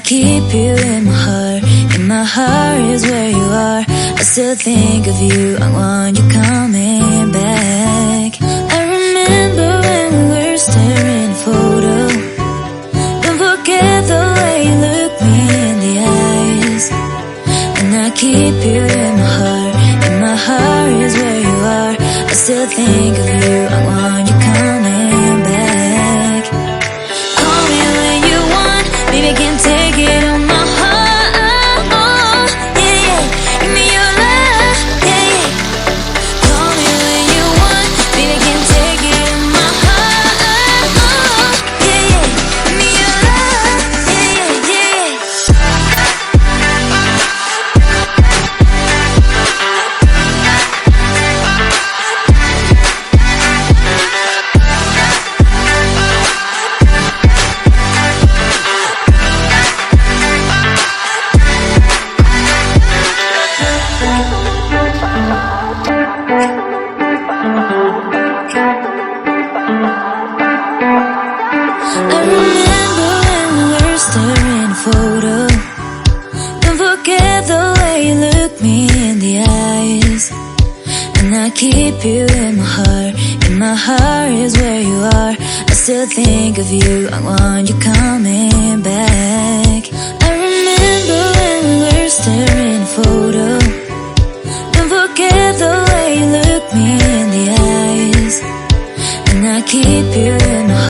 keep you in my heart. In my heart is where you are. I still think of you, I want you coming back. I remember when we were staring at a photo. Don't forget the way you look me in the eyes. And I keep you in my heart. In my heart is where you are. I still think of you, I want you coming back. Call me when you want, baby, I can't take it on my heart. Yeah, yeah, give me your love, yeah, yeah. Call me when you want, baby, I can't take it on my heart. Yeah, yeah, give me your love, yeah, yeah, I remember when we were staring at a photo. Don't forget the way you look me in the eyes. And I keep you in my heart. In my heart is where you are. I still think of you, I want you coming back. I remember when we were staring at a photo. Don't forget the way you look me in the eyes. And I keep you in my heart.